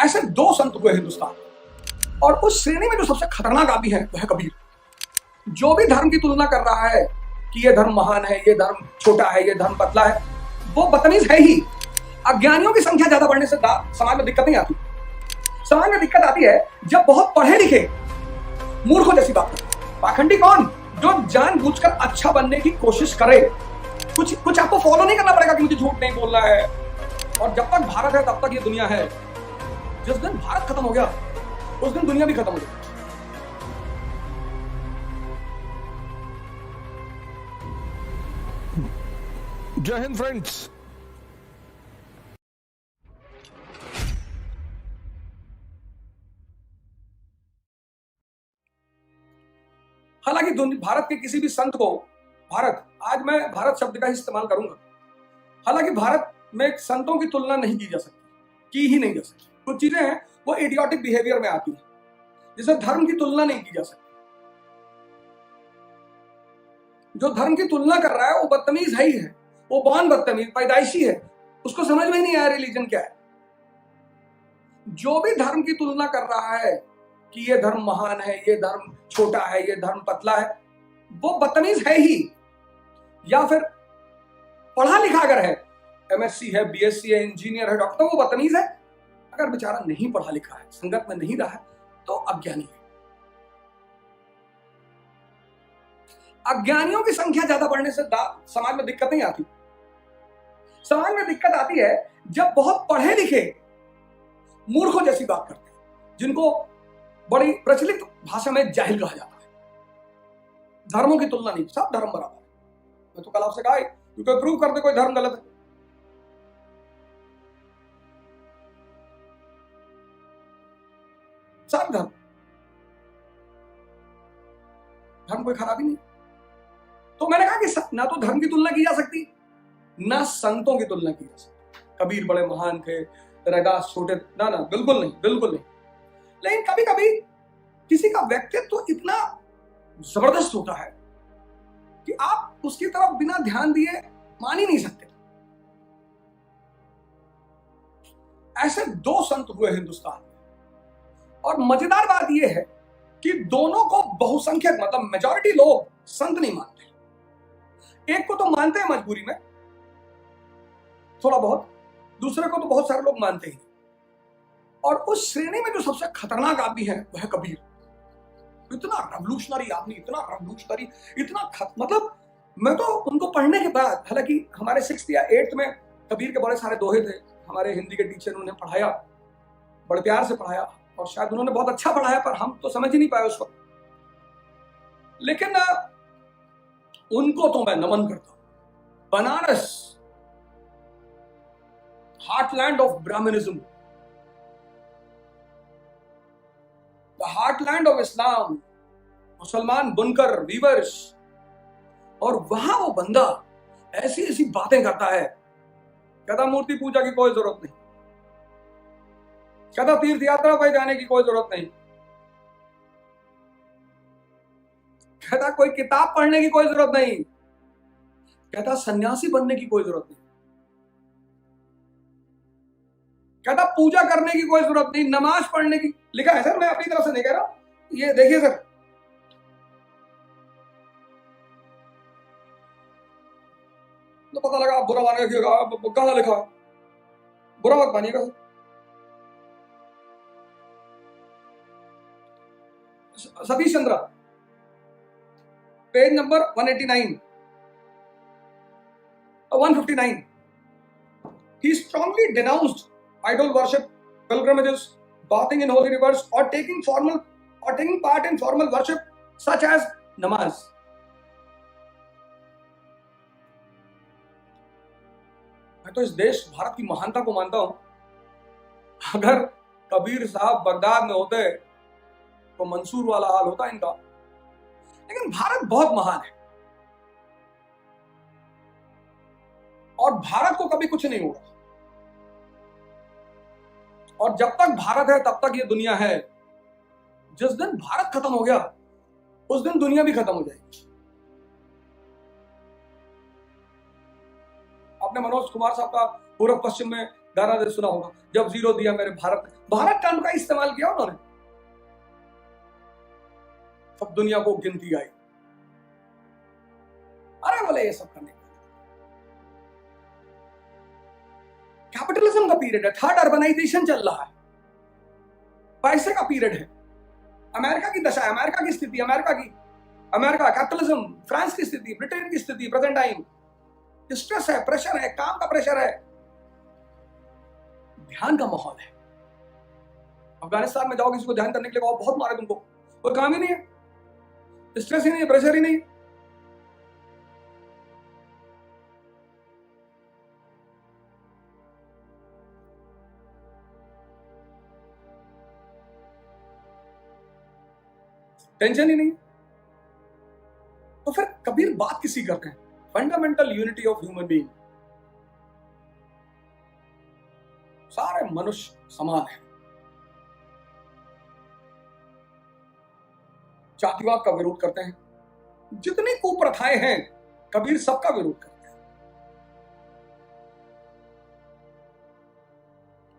ऐसे दो संत हुए हिंदुस्तान में, और उस श्रेणी में जो सबसे खतरनाक आदमी है वह है कबीर। जो भी धर्म की तुलना कर रहा है कि ये धर्म महान है, ये धर्म छोटा है, ये धर्म पतला है, वो बदतमीज है ही। अज्ञानियों की संख्या ज्यादा बढ़ने से समाज में दिक्कत नहीं आती। समाज में दिक्कत आती है जब बहुत पढ़े लिखे मूर्खों जैसी बात करते। पाखंडी कौन? जो जानबूझकर अच्छा बनने की कोशिश करे। कुछ आपको फॉलो नहीं करना पड़ेगा कि मुझे झूठ नहीं बोलना है। और जब तक भारत है तब तक ये दुनिया है। जिस दिन भारत खत्म हो गया उस दिन दुनिया भी खत्म हो गई। जय हिंद फ्रेंड्स। हालांकि भारत के किसी भी संत को, भारत, आज मैं भारत शब्द का ही इस्तेमाल करूंगा, हालांकि भारत में संतों की तुलना नहीं की जा सकती, की ही नहीं जा सकती। कुछ चीजें हैं वो इडियोटिक बिहेवियर में आती है, जिसे धर्म की तुलना नहीं की जा सकती। जो धर्म की तुलना कर रहा है वो बदतमीज है ही है, वो बॉर्न बदतमीज, पैदाइशी है, उसको समझ में ही नहीं आया रिलीजन क्या है। जो भी धर्म की तुलना कर रहा है कि ये धर्म महान है, ये धर्म छोटा है, ये धर्म पतला है, वो बदतमीज है ही। या फिर पढ़ा लिखा अगर है, एमएससी है, बीएससी है, इंजीनियर है, डॉक्टर, वो बदतमीज है। अगर बेचारा नहीं पढ़ा लिखा है, संगत में नहीं रहा है, तो अज्ञानी है। अज्ञानियों की संख्या ज्यादा बढ़ने से समाज में दिक्कत नहीं आती। समाज में दिक्कत आती है जब बहुत पढ़े लिखे मूर्खों जैसी बात करते हैं, जिनको बड़ी प्रचलित भाषा में जाहिल कहा जाता है। धर्मों की तुलना नहीं, सब धर्म बराबर है। मैं तो कल आपसे कहा क्योंकि प्रूव कर दे कोई धर्म गलत है। सब धर्म कोई खराबी नहीं। तो मैंने कहा कि ना तो धर्म की तुलना की जा सकती, ना संतों की तुलना की जा सकती। कबीर बड़े महान थे, रैदास छोटे, ना ना, बिल्कुल नहीं, बिल्कुल नहीं। लेकिन कभी कभी किसी का व्यक्तित्व तो इतना जबरदस्त होता है कि आप उसकी तरफ बिना ध्यान दिए मान ही नहीं सकते। ऐसे दो संत हुए हिंदुस्तान में, और मजेदार बात यह है कि दोनों को बहुसंख्यक, मतलब मेजॉरिटी लोग संत नहीं मानते। एक को तो मानते हैं मजबूरी में थोड़ा बहुत, दूसरे को तो बहुत सारे लोग मानते ही। और उस श्रेणी में जो सबसे खतरनाक आदमी है वह है कबीर। इतना रेवोल्यूशनरी आदमी, इतना रेवोल्यूशनरी, मतलब मैं तो उनको पढ़ने के बाद, हालांकि हमारे 6th या 8th में कबीर के बड़े सारे दोहे थे, हमारे हिंदी के टीचर उन्हें पढ़ाया, बड़े प्यार से पढ़ाया, और शायद उन्होंने बहुत अच्छा पढ़ाया, पर हम तो समझ ही नहीं पाए उस वक्त। लेकिन उनको तो मैं नमन करता हूं। Banaras, heartland of Brahmanism, the heartland of Islam, मुसलमान बुनकर, वीवर्स, और वहां वो बंदा ऐसी ऐसी बातें करता है। कहता मूर्ति पूजा की कोई जरूरत नहीं, कहता तीर्थ यात्रा पर जाने की कोई जरूरत नहीं, कहता कोई किताब पढ़ने की कोई जरूरत नहीं, कहता सन्यासी बनने की कोई जरूरत नहीं, कहता पूजा करने की कोई जरूरत नहीं, नमाज पढ़ने की। लिखा है सर, मैं अपनी तरफ से नहीं कह रहा, ये देखिए सर, तो पता लगा आप बुरा मानेगा, कहां लिखा है, बुरा मत मानिएगा sir. Satish Chandra, page number 189 or 159, he strongly denounced idol worship, pilgrimages, bathing in holy rivers, or taking part in formal worship such as namaz. मैं तो इस देश भारत की महानता को मानता हूं। अगर कबीर साहब बगदाद में होते तो मंसूर वाला हाल होता इनका। लेकिन भारत बहुत महान है, और भारत को कभी कुछ नहीं होगा। और जब तक भारत है तब तक ये दुनिया है। जिस दिन भारत खत्म हो गया उस दिन दुनिया भी खत्म हो जाएगी। आपने मनोज कुमार साहब का पूर्व पश्चिम में गाना जो सुना होगा, जब जीरो दिया मेरे भारत ने, भारत टर्म का इस्तेमाल किया उन्होंने, सब दुनिया को गिनती आई। अरे बोले ये सब करने, कैपिटलिज्म का पीरियड है, थर्ड अर्बनाइजेशन चल रहा है, पैसे का पीरियड है। अमेरिका की दशा है, अमेरिका की स्थिति, अमेरिका कैपिटलिज्म, फ्रांस की स्थिति, ब्रिटेन की स्थिति, प्रेजेंट टाइम स्ट्रेस है, प्रेशर है, काम का प्रेशर है, ध्यान का माहौल है। अफगानिस्तान में जाओ, किसी को ध्यान करने के लिए बहुत मारे तुमको, कोई काम ही नहीं है, स्ट्रेस ही नहीं है, प्रेशर ही नहीं है। टेंशन ही नहीं। तो फिर कबीर बात किसी करते हैं, fundamental unity of human being. सारे मनुष्य समान हैं। जातिवाद का विरोध करते हैं, जितनी कुप्रथाएं हैं कबीर सबका विरोध करते हैं,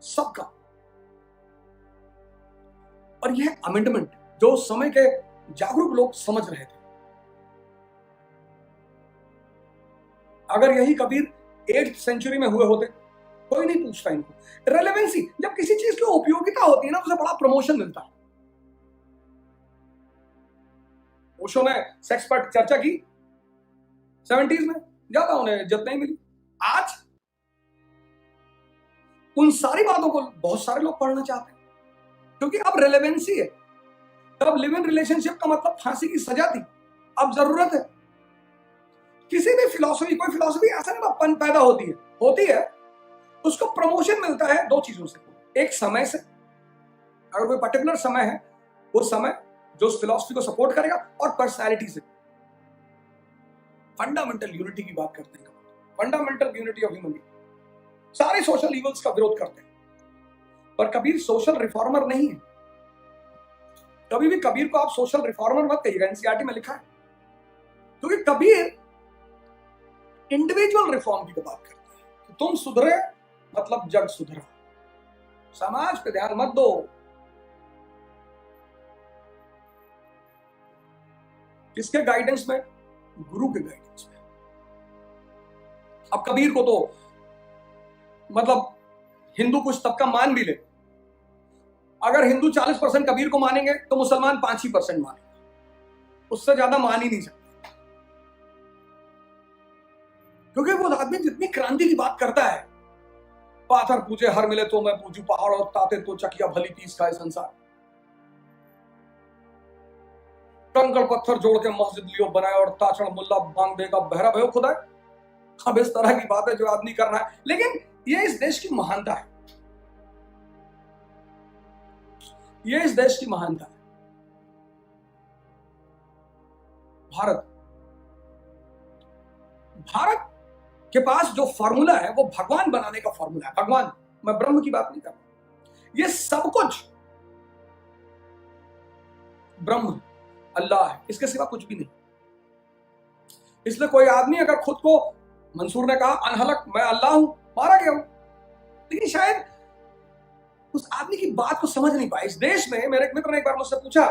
सबका। और यह अमेंडमेंट जो उस समय के जागरूक लोग समझ रहे थे, अगर यही कबीर 8th सेंचुरी में हुए होते, कोई नहीं पूछता इनको। रेलेवेंसी, जब किसी चीज की उपयोगिता होती है ना, उसे बड़ा प्रमोशन मिलता है। ओशो ने सेक्स पर चर्चा की 70s में, ज्यादा उन्हें इज्जत नहीं मिली। आज उन सारी बातों को बहुत सारे लोग पढ़ना चाहते हैं, क्योंकि अब रेलेवेंसी है। तब लिव इन रिलेशनशिप का मतलब फांसी की सजा थी, अब जरूरत है। किसी भी फिलॉसफी, कोई फिलॉसफी ऐसा नहीं पैदा होती है, उसको प्रमोशन मिलता है दो चीजों से। एक समय से, अगर कोई पर्टिकुलर समय है, वो समय जो उस फिलॉसफी को सपोर्ट करेगा, और पर्सनैलिटी से। फंडामेंटल यूनिटी की बात करते हैं, fundamental unity of human being. सारे सोशल इवल्स का विरोध करते हैं, पर कबीर सोशल रिफॉर्मर नहीं है। कभी भी कबीर को आप सोशल रिफॉर्मर मत कहिएगा, एनसीईआरटी में लिखा है, क्योंकि कबीर इंडिविजुअल रिफॉर्म की बात करते हैं कि तुम सुधरे मतलब जग सुधरा, समाज पे ध्यान मत दो। किसके गाइडेंस में? गुरु के गाइडेंस में। अब कबीर को तो मतलब हिंदू कुछ तबका मान भी ले, अगर हिंदू 40% कबीर को मानेंगे तो मुसलमान 5% मानेंगे, उससे ज्यादा मान ही नहीं सकते। क्योंकि वो आदमी जितनी क्रांति की बात करता है, पाथर पूजे हर मिले तो मैं पूजू, पहाड़ और ताते तो चकिया भली तीस खाए संसार, कंकड़ पत्थर जोड़ के मस्जिद लियो बनाए और ताचड़ मुल्ला बांग देगा बहरा भयो खुदा। अब इस तरह की बात है जो आदमी कर रहा है, लेकिन ये इस देश की महानता है, ये इस देश की महानता है। भारत के पास जो फॉर्मूला है वो भगवान बनाने का फॉर्मूला है। भगवान, मैं ब्रह्म की बात नहीं कर रहा, ये सब कुछ ब्रह्म, अल्लाह है, इसके सिवा कुछ भी नहीं। इसलिए कोई आदमी अगर खुद को, मंसूर ने कहा अनहलक, मैं अल्लाह हूं, मारा गया हूं, लेकिन शायद उस आदमी की बात को समझ नहीं पाया। इस देश में मेरे एक मित्र ने एक बार मुझसे पूछा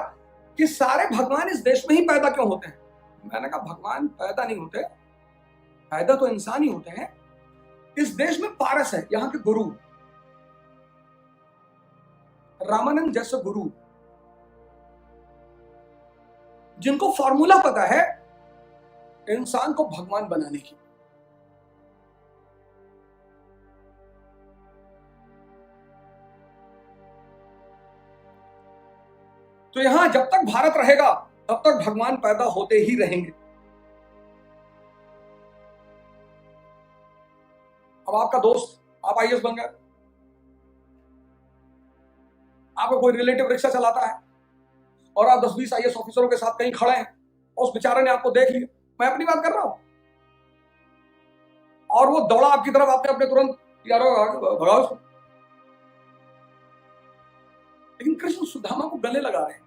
कि सारे भगवान इस देश में ही पैदा क्यों होते हैं? मैंने कहा भगवान पैदा नहीं होते, पैदा तो इंसान ही होते हैं। इस देश में पारस है, यहां के गुरु, रामानंद जैसे गुरु, जिनको फॉर्मूला पता है इंसान को भगवान बनाने की। तो यहां जब तक भारत रहेगा तब तक भगवान पैदा होते ही रहेंगे। अब आपका दोस्त, आप आईएएस बन गए, आपका कोई रिलेटिव रिक्शा चलाता है और आप 10-20 आईएएस ऑफिसरों के साथ कहीं खड़े हैं और उस बेचारे ने आपको देख लिया, मैं अपनी बात कर रहा हूं, और वो दौड़ा आपकी तरफ, आपने अपने तुरंत यारो भगाओ उसको। लेकिन कृष्ण सुदामा को गले लगा रहे हैं।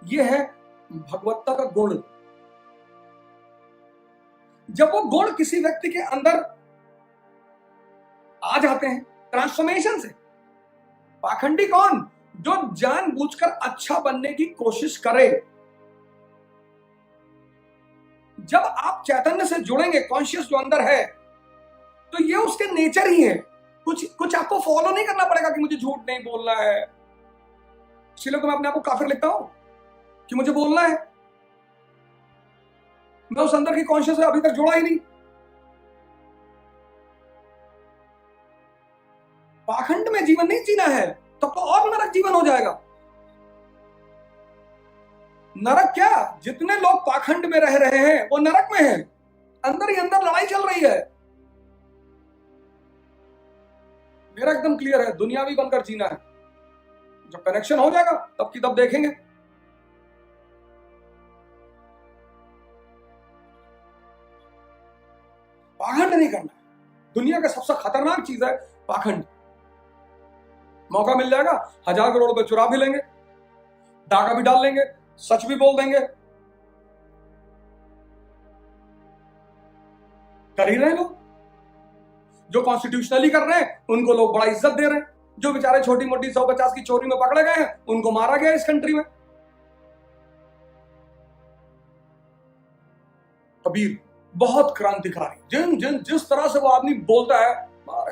यह है भगवत्ता का गुण। जब वो गुण किसी व्यक्ति के अंदर आ जाते हैं ट्रांसफॉर्मेशन से। पाखंडी कौन? जो जानबूझकर अच्छा बनने की कोशिश करे। जब आप चैतन्य से जुड़ेंगे, कॉन्शियस जो अंदर है, तो ये उसके नेचर ही है। कुछ आपको फॉलो नहीं करना पड़ेगा कि मुझे झूठ नहीं बोलना है, इसलिए तो मैं अपने आप को काफिर लिखता हूं कि मुझे बोलना है। मैं उस अंदर की कॉन्शियस से अभी तक जुड़ा ही नहीं। पाखंड में जीवन नहीं जीना है, तब तो और नरक जीवन हो जाएगा। नरक क्या, जितने लोग पाखंड में रह रहे हैं वो नरक में हैं। अंदर ही अंदर लड़ाई चल रही है। मेरा एकदम क्लियर है, दुनियावी बनकर जीना है। जब कनेक्शन हो जाएगा तब की तब देखेंगे। पाखंड नहीं करना। दुनिया का सबसे खतरनाक चीज है पाखंड। मौका मिल जाएगा, 1000 करोड़ रुपए चुरा भी लेंगे, डाका भी डाल लेंगे, सच भी बोल देंगे। कर ही रहे लोग। जो कॉन्स्टिट्यूशनली कर रहे हैं उनको लोग बड़ा इज्जत दे रहे हैं। जो बेचारे छोटी मोटी 150 की चोरी में पकड़े गए हैं उनको मारा गया इस कंट्री में। कबीर बहुत क्रांतिकारी, जिस तरह से वो आदमी बोलता है,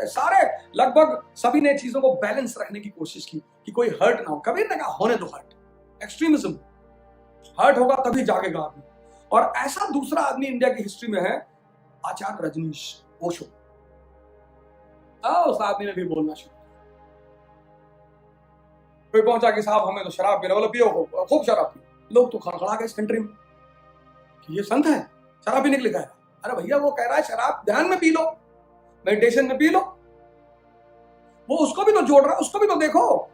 सारे लगभग सभी ने चीजों को बैलेंस रखने की कोशिश की कि कोई हर्ट ना हो। कबीर ने कहा होने दो हर्ट। एक्सट्रीमिज्म, हर्ट होगा तभी जागेगा आदमी। और ऐसा दूसरा आदमी इंडिया की हिस्ट्री में है आचार्य रजनीश ओशो। उस आदमी ने भी बोलना शुरू किया। कोई पहुंचा कि साहब हमें तो शराब पीना, बोला पियो, खूब शराब पियो। लोग तो खड़खड़ा गए इस कंट्री में कि ये संत है, शराब पीने के लिए कह रहा है। अरे भैया, वो कह रहा है शराब ध्यान में पी लो, मेडिटेशन में पी लो। वो उसको भी तो जोड़ रहा है, उसको भी तो देखो।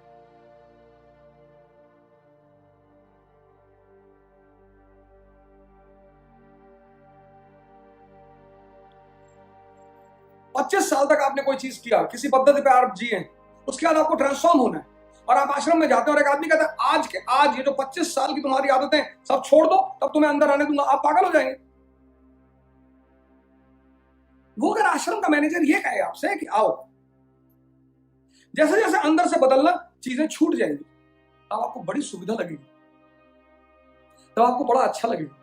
पच्चीस साल तक आपने कोई चीज किया, किसी पद्धति पे आप जिए, उसके बाद आपको ट्रांसफॉर्म होना है और आप आश्रम में जाते हैं और एक आदमी कहता है आज ये जो 25 साल की तुम्हारी आदतें सब छोड़ दो, तब तुम्हें अंदर आने दूंगा। आप पागल हो जाएंगे। वो अगर आश्रम का मैनेजर ये कहे आपसे कि आओ, जैसे जैसे अंदर से बदलना, चीजें छूट जाएंगी, तब आपको बड़ी सुविधा लगेगी, तब आपको बड़ा अच्छा लगेगा।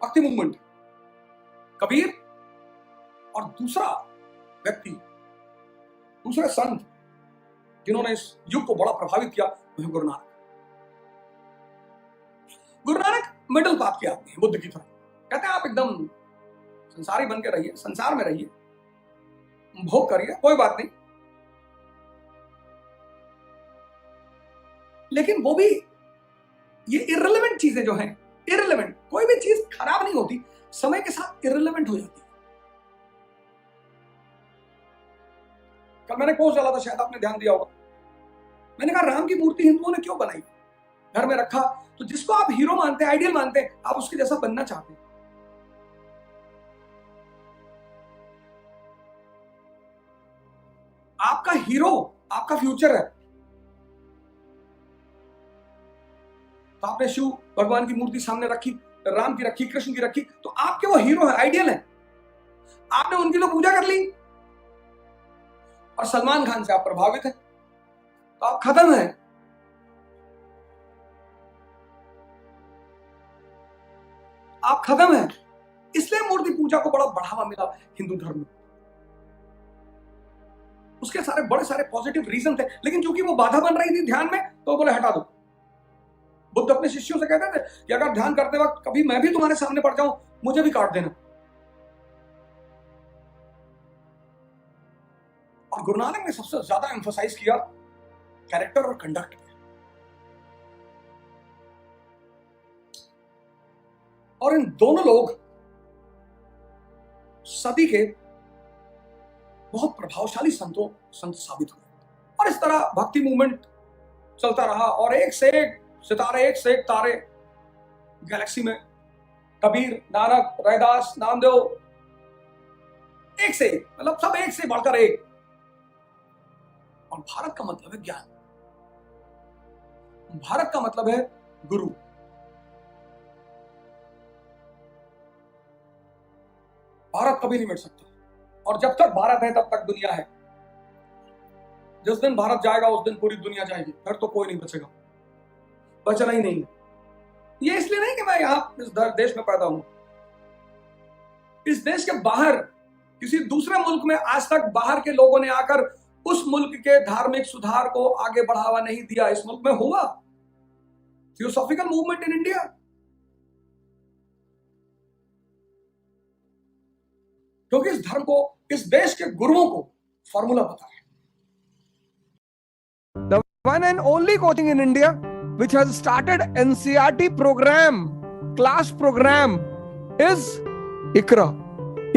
भक्ति मूवमेंट, कबीर और दूसरा व्यक्ति, दूसरे संत जिन्होंने इस युग को बड़ा प्रभावित किया, वह गुरु नानक। गुरु नानक मिडिल पाथ के आदमी हैं, बुद्ध की तरह। कहते हैं आप एकदम संसारी बन के रहिए, संसार में रहिए, भोग करिए, कोई बात नहीं। लेकिन वो भी ये इररिलेवेंट चीजें जो हैं, इररिलेवेंट, कोई भी चीज खराब नहीं होती, समय के साथ इररिलेवेंट हो जाती है। कल मैंने पोस्ट डाला था, शायद आपने ध्यान दिया होगा। मैंने कहा राम की मूर्ति हिंदुओं ने क्यों बनाई, घर में रखा, तो जिसको आप हीरो मानते हैं, आइडियल मानते हैं, आप उसके जैसा बनना चाहते हैं। आपका हीरो आपका फ्यूचर है। तो आपने शिव भगवान की मूर्ति सामने रखी, राम की रखी, कृष्ण की रखी, तो आपके वो हीरो है, आइडियल है। आपने उनकी तो पूजा कर ली और सलमान खान से आप प्रभावित हैं, तो आप खत्म हैं। आप खत्म हैं। इसलिए मूर्ति पूजा को बड़ा बढ़ावा मिला हिंदू धर्म में। उसके सारे बड़े सारे पॉजिटिव रीजन थे, लेकिन चूंकि वो बाधा बन रही थी ध्यान में, तो बोले हटा दो। बुद्ध अपने शिष्यों से कहते थे कि अगर ध्यान करते वक्त कभी मैं भी तुम्हारे सामने पड़ जाऊं, मुझे भी काट देना। और गुरु नानक ने सबसे ज्यादा एम्फोसाइज किया कैरेक्टर और कंडक्ट पे। और इन दोनों लोग सदी के बहुत प्रभावशाली संत साबित हुए। और इस तरह भक्ति मूवमेंट चलता रहा और एक से एक सितारे, एक से एक तारे गैलेक्सी में। कबीर, नानक, रैदास, नामदेव, एक से एक, मतलब सब एक से बढ़कर एक। और भारत का मतलब है ज्ञान, भारत का मतलब है गुरु। कभी नहीं मिट सकता। और जब तक भारत है तब तक दुनिया है। जिस दिन भारत जाएगा उस दिन पूरी दुनिया जाएगी, फिर तो कोई नहीं बचेगा, बचना ही नहीं। ये इसलिए नहीं कि मैं यहां इस देश में पैदा हूं। इस देश के बाहर किसी दूसरे मुल्क में आज तक बाहर के लोगों ने आकर उस मुल्क के धार्मिक सुधार को आगे बढ़ावा नहीं दिया। इस मुल्क में हुआ थियोसॉफिकल मूवमेंट इन इंडिया। क्योंकि इस धर्म को, इस देश के गुरुओं को फॉर्मूला पता है। The one and only coaching in India which has started NCERT program, class program is ICRA.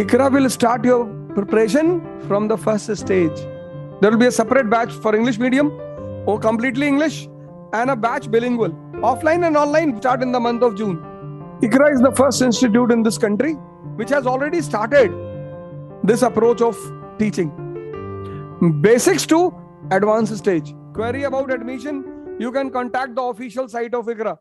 ICRA will start your preparation from the first stage. There will be a separate batch for English medium or completely English and a batch bilingual. Offline and online start in the month of June. ICRA is the first institute in this country which has already started this approach of teaching. Basics to advanced stage. Query about admission, you can contact the official site of ICRA.